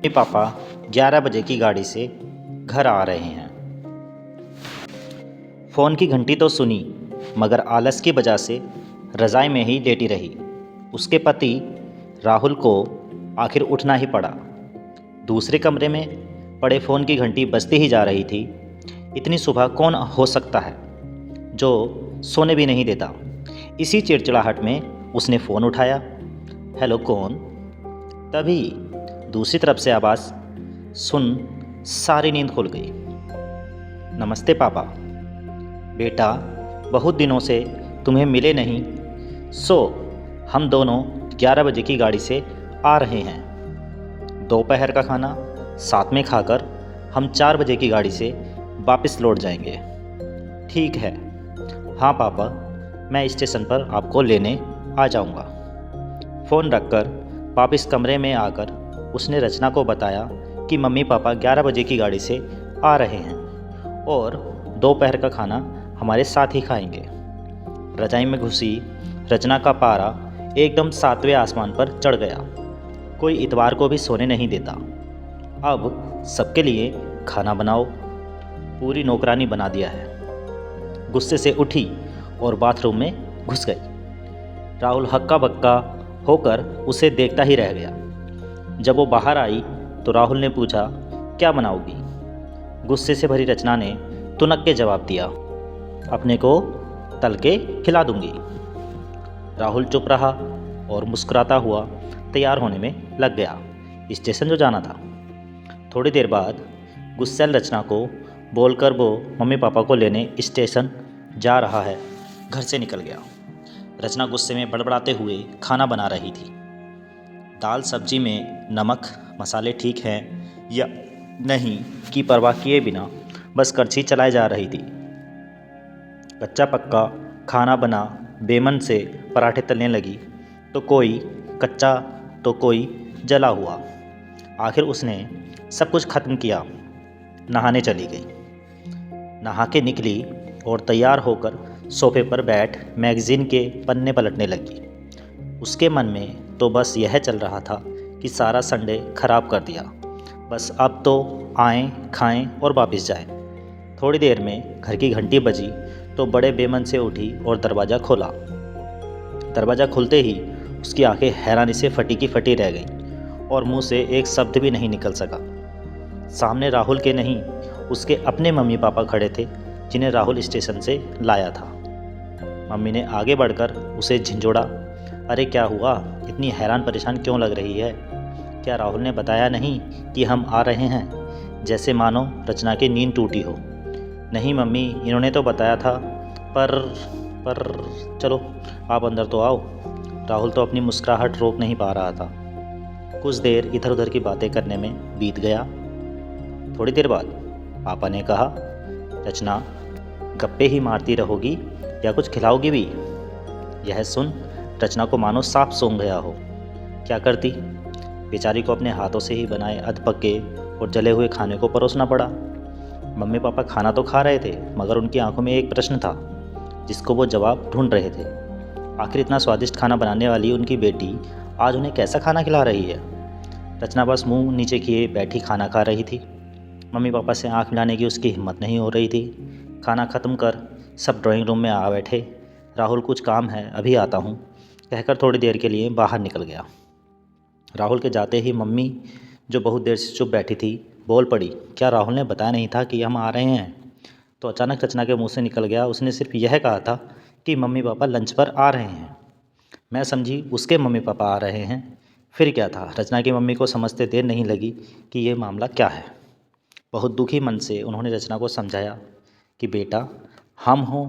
Mummy papa 11 बजे की गाड़ी से घर आ रहे हैं। फ़ोन की घंटी तो सुनी मगर आलस की वजह से रज़ाई में ही लेटी रही। उसके पति राहुल को आखिर उठना ही पड़ा। दूसरे कमरे में पड़े फ़ोन की घंटी बजती ही जा रही थी। इतनी सुबह कौन हो सकता है जो सोने भी नहीं देता। इसी चिड़चिड़ाहट में उसने फ़ोन उठाया। हेलो कौन? तभी दूसरी तरफ से आवाज़ सुन सारी नींद खुल गई। नमस्ते पापा। बेटा बहुत दिनों से तुम्हें मिले नहीं, सो हम दोनों 11 बजे की गाड़ी से आ रहे हैं। दोपहर का खाना साथ में खाकर हम 4 बजे की गाड़ी से वापस लौट जाएंगे। ठीक है। हाँ पापा, मैं स्टेशन पर आपको लेने आ जाऊंगा। फ़ोन रखकर वापस कमरे में आकर उसने रचना को बताया कि मम्मी पापा 11 बजे की गाड़ी से आ रहे हैं और दोपहर का खाना हमारे साथ ही खाएंगे। रजाई में घुसी रचना का पारा एकदम 7वें आसमान पर चढ़ गया। कोई इतवार को भी सोने नहीं देता। अब सबके लिए खाना बनाओ, पूरी नौकरानी बना दिया है। गुस्से से उठी और बाथरूम में घुस गई। राहुल हक्का बक्का होकर उसे देखता ही रह गया। जब वो बाहर आई तो राहुल ने पूछा, क्या बनाओगी? गुस्से से भरी रचना ने तुनक के जवाब दिया, अपने को तल के खिला दूंगी। राहुल चुप रहा और मुस्कुराता हुआ तैयार होने में लग गया, स्टेशन जो जाना था। थोड़ी देर बाद गुस्सैल रचना को बोलकर वो मम्मी पापा को लेने स्टेशन जा रहा है घर से निकल गया। रचना गुस्से में बड़बड़ाते हुए खाना बना रही थी। दाल सब्जी में नमक मसाले ठीक हैं या नहीं की परवाह किए बिना बस करछी चलाए जा रही थी। कच्चा पक्का खाना बना बेमन से पराठे तलने लगी तो कोई कच्चा तो कोई जला हुआ। आखिर उसने सब कुछ खत्म किया, नहाने चली गई। नहा के निकली और तैयार होकर सोफे पर बैठ मैगज़ीन के पन्ने पलटने लगी। उसके मन में तो बस यह चल रहा था कि सारा संडे खराब कर दिया, बस अब तो आएँ खाएं और वापस जाएं। थोड़ी देर में घर की घंटी बजी तो बड़े बेमन से उठी और दरवाज़ा खोला। दरवाज़ा खुलते ही उसकी आंखें हैरानी से फटी की फटी रह गईं और मुंह से एक शब्द भी नहीं निकल सका। सामने राहुल के नहीं उसके अपने मम्मी पापा खड़े थे जिन्हें राहुल स्टेशन से लाया था। मम्मी ने आगे बढ़कर उसे झिंझोड़ा, अरे क्या हुआ, इतनी हैरान परेशान क्यों लग रही है? क्या राहुल ने बताया नहीं कि हम आ रहे हैं? जैसे मानो रचना की नींद टूटी हो। नहीं मम्मी, इन्होंने तो बताया था, पर चलो आप अंदर तो आओ। राहुल तो अपनी मुस्कुराहट रोक नहीं पा रहा था। कुछ देर इधर उधर की बातें करने में बीत गया। थोड़ी देर बाद पापा ने कहा, रचना गप्पे ही मारती रहोगी या कुछ खिलाओगी भी? यह सुन रचना को मानो सांप सूंघ गया हो। क्या करती? बेचारी को अपने हाथों से ही बनाए अधपके और जले हुए खाने को परोसना पड़ा। मम्मी पापा खाना तो खा रहे थे मगर उनकी आंखों में एक प्रश्न था जिसको वो जवाब ढूंढ रहे थे। आखिर इतना स्वादिष्ट खाना बनाने वाली उनकी बेटी आज उन्हें कैसा खाना खिला रही है? रचना बस मुंह नीचे किए बैठी खाना खा रही थी। मम्मी पापा से आंख मिलाने की उसकी हिम्मत नहीं हो रही थी। खाना ख़त्म कर सब ड्राइंग रूम में आ बैठे। राहुल कुछ काम है, अभी आता हूँ कहकर थोड़ी देर के लिए बाहर निकल गया। राहुल के जाते ही मम्मी, जो बहुत देर से चुप बैठी थी, बोल पड़ी, क्या राहुल ने बताया नहीं था कि हम आ रहे हैं? तो अचानक रचना के मुंह से निकल गया, उसने सिर्फ यह कहा था कि मम्मी पापा लंच पर आ रहे हैं। मैं समझी उसके मम्मी पापा आ रहे हैं। फिर क्या था, रचना की मम्मी को समझते देर नहीं लगी कि ये मामला क्या है। बहुत दुखी मन से उन्होंने रचना को समझाया कि बेटा, हम हों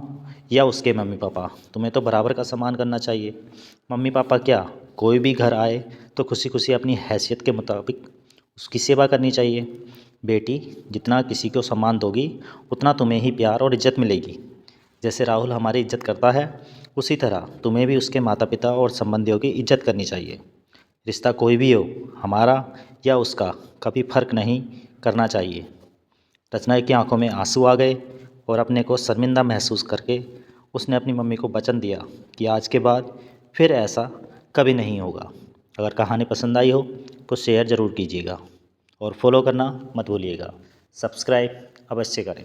या उसके मम्मी पापा, तुम्हें तो बराबर का सम्मान करना चाहिए। मम्मी पापा क्या, कोई भी घर आए तो खुशी खुशी अपनी हैसियत के मुताबिक उसकी सेवा करनी चाहिए। बेटी, जितना किसी को सम्मान दोगी उतना तुम्हें ही प्यार और इज्जत मिलेगी। जैसे राहुल हमारी इज्जत करता है उसी तरह तुम्हें भी उसके माता पिता और संबंधियों की इज्जत करनी चाहिए। रिश्ता कोई भी हो, हमारा या उसका, कभी फ़र्क नहीं करना चाहिए। रचना की आंखों में आंसू आ गए और अपने को शर्मिंदा महसूस करके उसने अपनी मम्मी को वचन दिया कि आज के बाद फिर ऐसा कभी नहीं होगा। अगर कहानी पसंद आई हो तो शेयर ज़रूर कीजिएगा। और फॉलो करना मत भूलिएगा। सब्सक्राइब अवश्य करें।